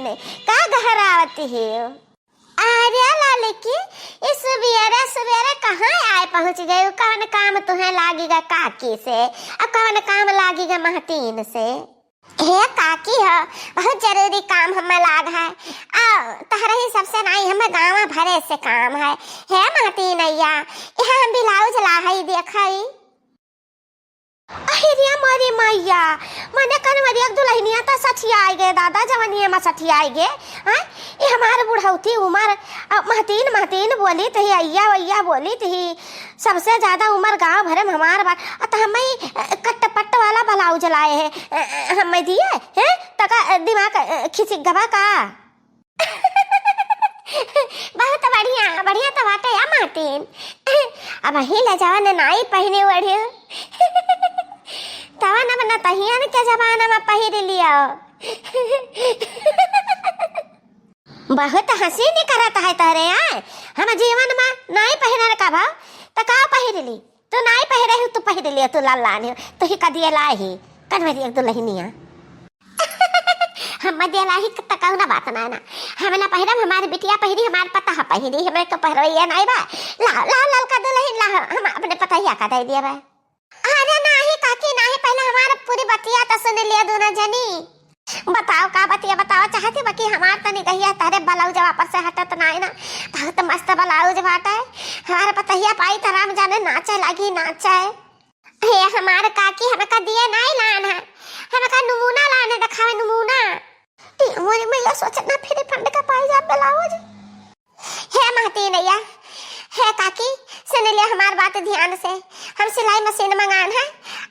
बहन का घर आवती है। अरे लड़की इस सवेरे सवेरे कहाँ आए पहुँच गए? कौन काम तुम्हें लागेगा काकी से और कौन काम लागेगा महतीन से? हे काकी है बहुत जरूरी काम हमें लाग है तहरा ही सबसे नहीं हमें गाँव भरे से काम है। हे महतीन अय्या यहाँ हम ब्लाउज ला है देखई। अहिरिया मोरी मैया मने कन मरी एक दुल्हनिया तो सठिया आई गए दादा जवनिया में सठिया आई गए। हां ये हमारे बुढ़ौती उम्र महतीन महतीन बोली थी अय्या वैया बोली थी सबसे ज्यादा उम्र गांव भरे में हमार बात तो हमें कट पट्ट वाला ब्लाउज लाए हैं हमें दिए हैं तका दिमाग खिंच गवा का। बहुत बढ़िया बढ़िया तो बात है या महतीन अब ही ले जवान नाई पहने वड़े तवा न बना तहिया के जमाना में पहिर लिया। बहुत हंसी नहीं करता है तारे यार हम जीवन में नाई पहनने का भाव तो का पहिर ली तू नाई पहरे तू पहिर लिया तू लाल लाने तो ही कदिए लाई ही कन्वेरी एक दुल्हनिया हम दिया लाई तकाऊ ना बात ना ना हम ना पहिरा हमारे बिटिया पहिरी हमारे पता है पहिरी हमें तो पहरवैया नहीं बा ला ला लाल का दुल्हन ला हम अपने पता ही का दे दिया बा। अरे नाही काकी नाही पहले हमारा पूरी बतिया तो सुन लिया दोनों जनी। बताओ का बतिया बताओ चाहती बाकी हमार तो नहीं कहिया तारे ब्लाउज वापस से हटत नहीं ना बहुत मस्त ब्लाउज बाटा है हमारे पतहिया पाई तो राम जाने नाचे लगी नाचे। हे हमारे काकी हमें का दिया नहीं लान है हमें का नमूना लाने दिखावे नमूना मोरी में ये सोचना फिर फंड का पाई जा ब्लाउज। हे महती नैया है काकी सुन लिया हमार बात ध्यान से हम सिलाई मशीन मंगान है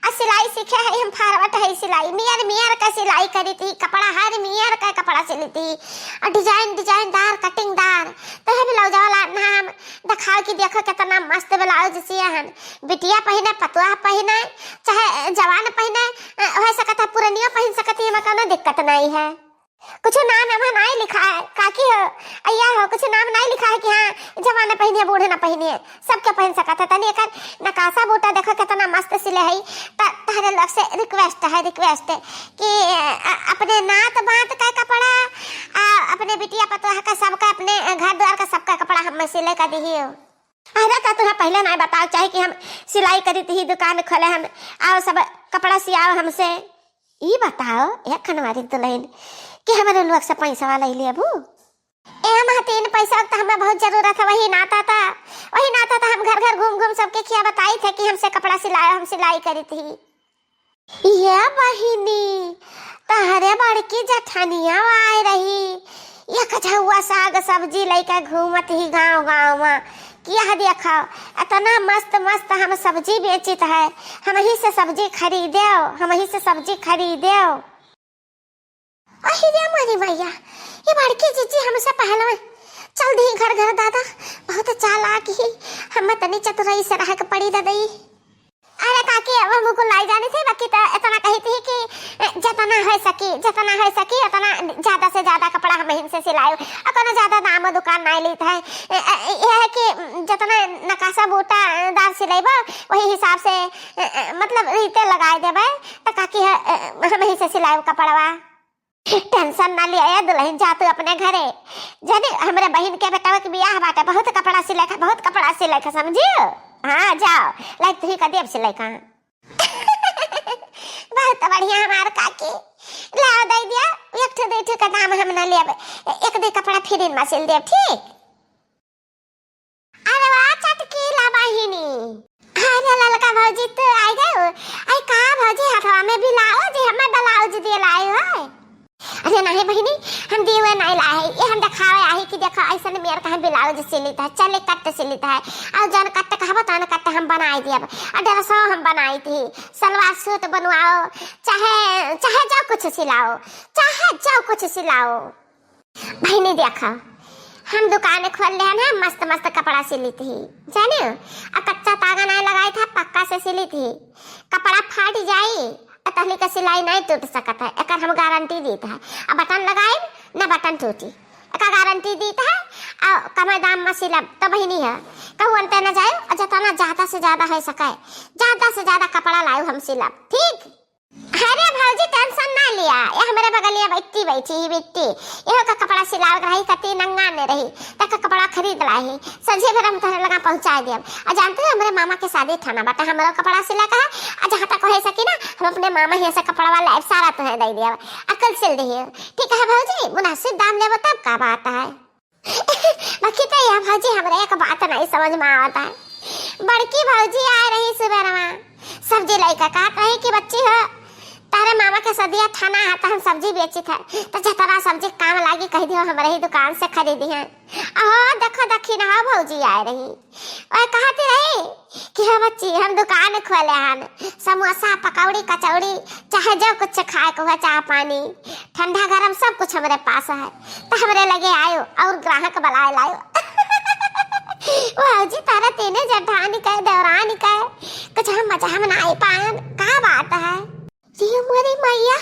और सिलाई सीखे है हम फारवट है सिलाई मियार मियार का सिलाई करी थी कपड़ा हर मियार का कपड़ा सिली थी और डिजाइन डिजाइन दार कटिंग दार तो है ब्लाउज वाला नाम दिखाओ कि देखो कितना मस्त ब्लाउज सिया है बिटिया पहने पतुआ पहने चाहे जवान पहने हो सकता है पुरानिया पहन सकती है कोनो दिक्कत नहीं है। कुछ नाम हमें नहीं लिखा है काकी हो अय्या हो कुछ नाम नहीं लिखा है कि हाँ जवान पहनिए बूढ़े ना पहनिए सबके पहन सकता है तनी एक नकाशा बूटा देखो कितना मस्त सिले है तारे लोग से रिक्वेस्ट है कि अपने नात बात का कपड़ा अपने बिटिया पतोह का सबका अपने घर द्वार का सबका कपड़ा हम सिले का दिए हो। अरे का तुम्हें पहले नहीं बताओ चाहे कि हम सिलाई करी थी दुकान खोले हम आओ सब कपड़ा सियाओ हमसे ये बताओ एक खनवारी दुल्हन कि हमारे लोग से पैसा वाला ले अबू तीन पैसा तो हमें बहुत जरूरत है वही नाता था हम घर घर घूम घूम सबके क्या बताई थे कि हमसे कपड़ा सिलाया हम सिलाई करी थी। ये बहिनी तहरे बड़की जठनिया आए रही ये कछुआ साग सब्जी लेकर घूमत ही गांव गांव में क्या देखो इतना मस्त मस्त हम सब्जी बेचित है हम ही से सब्जी खरीदे। अहिरे मोरी भैया ये बड़की जीजी हमसे पहले चल दी घर घर दादा बहुत चालाक ही हम तनी चतुराई से रह के पड़ी दादी। अरे काकी अब हमको लाई जानी थी बाकी तो इतना कही थी कि जितना हो सकी उतना ज्यादा से ज्यादा कपड़ा हम इनसे सिलाओ और ज्यादा दाम दुकान नहीं ली था यह है कि जितना नकाशा बूटा दार सिलेबा वही हिसाब से मतलब रीते लगाए देबे तो काकी हम ही से सिलाओ कपड़वा टेंशन ना लिया दुल्हन जा तू अपने घरे जाने हमारे बहन के बेटा के बियाह बाटे बहुत कपड़ा सिले का समझियो। हाँ जाओ लाइक तुही का देव सिलाई का बहुत बढ़िया हमार काकी लाओ दे दिया एक ठो का दाम हम ना लेबे एक दे कपड़ा फ्री में सिल देब ठीक। अरे वाह चटकी ला बहिनी अरे ललका भौजी तो आई गए आई का भौजी हथवा में भी लाओ जी हमें ब्लाउज दे लाए हो। अरे नहीं बहिनी हम दिए नहीं लाए ये हम दिखावे आई कि देखो ऐसा मेरे का ब्लाउज सिलित है चले कट सिलित है और जन कट कहबो तो कट हम बनाई दिए और ड्रेस हम बनाई थी सलवार सूट बनवाओ चाहे जो कुछ सिलाओ बहिनी देखो हम दुकान खोल ले ना मस्त मस्त कपड़ा सिली थी जाने और कच्चा तागा नहीं लगाई था पक्का से सिली थी कपड़ा फाट जाई तहली का सिलाई नहीं टूट सकता है एक हम गारंटी देता है अब बटन लगाए ना बटन टूटी एक गारंटी देता है और कम दाम में सिलब तो बहिनी है कहूँ अंत न जाए और जितना ज्यादा से ज्यादा हो सके ज्यादा से ज्यादा कपड़ा लाओ हम सिलब ठीक। अरे भौजी टेंशन ना लिया, ये हमारे बगलिया बैठी बैठी ये का कपड़ा सिला रही कती नंगा ने रही तक कपड़ा खरीद लाई संझे फिर हम तोहरे लगा पहुंचा दिए। आ जानते हो हमारे मामा के शादी थाना बाटा हमारा कपड़ा सिला का है, आ जहां तक हो सकी ना हम अपने मामा ही से कपड़ा वाला सारा तो है दे दिया अकल सिल दी। ठीक है भौजी, मुनासिब दाम लेबो तब का बात है। बाकी तो यह भौजी हमारे एक बात नहीं समझ में आता है, बड़की भौजी आ रही सुबह में सब्जी लेकर काट रही कि बच्ची हो तारे मामा के सदिया थाना है तो हम सब्जी बेची था तो जतरा सब्जी काम लागी कह दियो हमारे ही दुकान से खरीदी है। देखो दखी ना भौजी आ रही और कहती रही कि हाँ बच्ची हम दुकान खोले हन समोसा पकौड़ी कचौड़ी चाहे जो कुछ खाए को है चाह पानी ठंडा गरम सब कुछ हमारे पास है तो हमारे लगे आयो और ग्राहक बुलाए लायो। भौजी तारा तेने जठानी कहे दौरानी कहे कुछ हम मजा में ना पान का बात है। ये मोरी मैया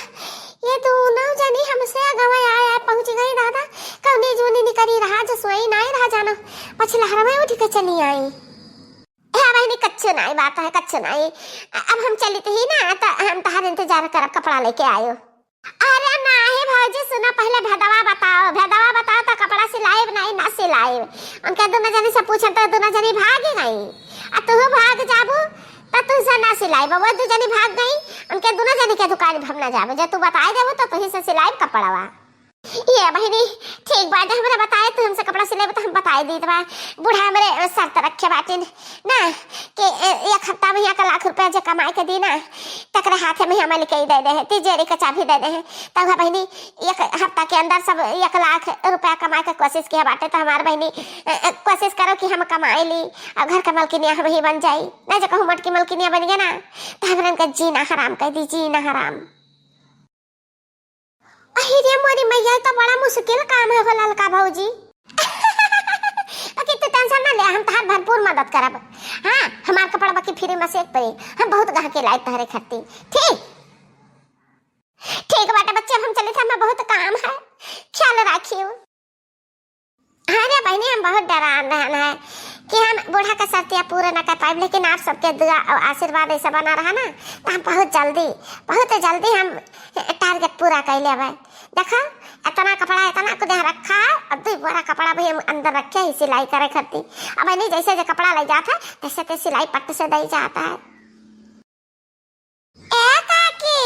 ये दोनों जनी हमसे गवा आया पहुंच गई दादा कौनी जूनी निकली रहा जो सोई नहीं रहा जानो पछला हर में उठ के चली आई। है बहनी कच्चो नहीं बात है कच्चो नहीं, अब हम चली थी ना तो हम तहार इंतजार करब कपड़ा लेके आयो। अरे नहीं भौजी सुना पहले भेदवा बताओ तो कपड़ा सिलाई नहीं ना सिलाई उनके दोनों जनी से पूछन तो दोनों जनी भागी गई आ तू भाग जाबू तो तुझसे ना सिलाई वो दो जनी भाग गई उनके दोनों जनी के दुकान हम ना जाबो जो तू बताए देबो तो तुही से सिलाई कपड़ावा। ये बहनी ठीक बात है हमरे बताए तू हमसे कपड़ा सिलाई तो हम बताए दी बा बूढ़ा हमरे शर्त रखे बाटिन ना कि एक हफ्ता में यहाँ का लाख रुपया जो कमाए के दी ना तकरे हाथ में हमें लिखे दे दे तिजोरी का चाबी दे दे तब बहनी एक हफ्ता के अंदर सब 1 लाख रुपया कमाए के कोशिश किया बाटे तो हमारे बहनी कोशिश करो कि हम कमाए ली और घर का मलकिनिया हम ही बन जाई ना जो कहूँ मटकी मलकिनिया बन गया ना तो हमारे जीना हराम कह दी जीना हराम। अरे मोरी मैया तो बड़ा मुश्किल काम है ललका भौजी। बाकी तू टेंशन ना ले हम तहार भरपूर मदद करब। हाँ हमार कपड़ा बाकी फ्री में सेट पड़ी हम बहुत गहके लाइट तहरे खत्ती ठीक बाटे बच्चे हम चले थे हमें बहुत काम है ख्याल रखियो। अरे बहनी हम बहुत डरान रहना है कि हम बूढ़ा का शर्तिया पूरा न कर पाए लेकिन आप सबके दुआ और आशीर्वाद ऐसा बना रहा ना तो हम बहुत जल्दी हम टारगेट पूरा कर लेबे। देखो इतना कपड़ा इतना को दे रखा अब 2 बोरा कपड़ा भी हम अंदर रखे ही सिलाई करे करती अब नहीं जैसे जो कपड़ा ले जाता तैसे ते सिलाई पट्ट से दे जाता है। ए काकी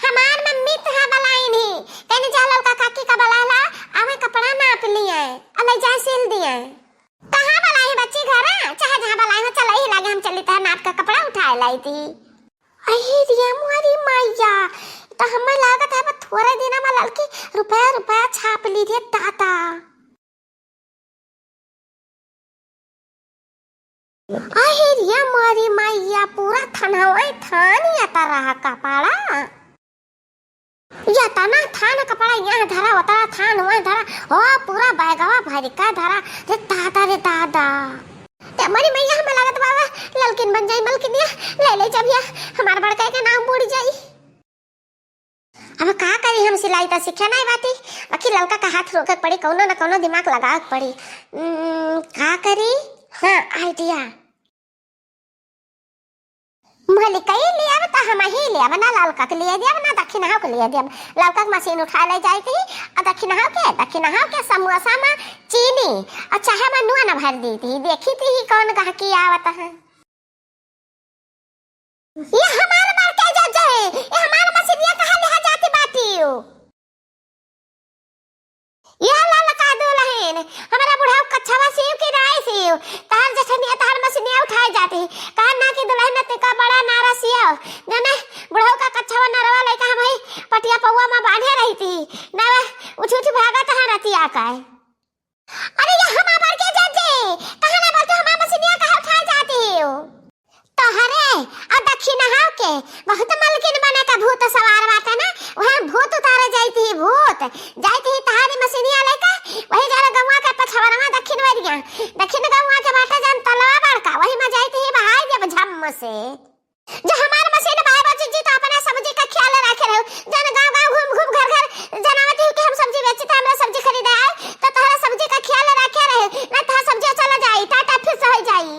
हमार मम्मी तो बलाई नहीं कहने चलो का काकी का बलाला हमें कपड़ा नाप लिए अलग जा सिल दिए कहां बलाई बच्ची घर चाहे जहां बलाई हो चल ही लगे हम चली त नाप का कपड़ा उठाए लाई थी। अरे रिया मोरी मैया तो हमें लागत है थोड़े दिन में लड़की रुपया छाप ली थी दादा। अरे रिया मोरी मैया पूरा थनवा थान या तरह कपड़ा या तना थान कपड़ा यहाँ धरा होता थान वहाँ धरा ओ पूरा बैगवा भर का धरा रे दादा ते हमारी मैया हमें लागत बाबा ललकिन बन जाई मलकिनिया ले जब या हमार बड़का के नाम बुड़ जाई। अब का करी हम सिलाई तो सीखे नहीं बाती बाकी लड़का का हाथ रोके पड़ी कौनो न कौनो दिमाग लगा पड़ी का करी। हाँ आइडिया मोहली कई लिया तो हम ही लिया ना लड़का के लिए दिया ना दक्षिण हाव के लिए दिया लड़का मशीन उठा ले जाई थी और दक्षिण हाव के समोसा में चीनी और चाहे में नुआ न भर दी थी देखी थी कौन गहकी आवत है। ये हमारे मार्के जज है ये हमारे मशीनिया कहां ले जाती बाती ये ललका दुल्हन हमारा बुढ़ाऊ कच्छवा सीव की राय सीव तार जठनिया तार मशीनिया उठाई जाती कहा ना कि दुल्हन ने का बड़ा नारा सिया ना बुढ़ाऊ का कच्छवा नरवा लेके हम ही पटिया पौवा में बांधे रही थी ना उठ भागा कहां रहती आका है। अरे ये हम मार्के जज है कहां ना बोलते हमारा मशीनिया कहां उठाई जाती हो तो हरे और दक्षिण हाव के बहुत मलकिन बने का भूत सवार बाटे ना वहां भूत उतारे जाती तहारी मशीनिया लेके वही जरा गंवा के पछवरवा दक्षिण गंवा के बाटे जन तलवा बड़का वही में जाती बहाई जब झम से जो हमार मशीन भाई बच्ची जी तो अपना सब्जी का ख्याल रखे रहो जन गांव घूम घर जनावती कि हम सब्जी बेचते हमरा सब्जी खरीदे आए तो तोहरा सब्जी का ख्याल रखे रहे ना तो सब्जी चला जाई टाटा फिर से हो जाई।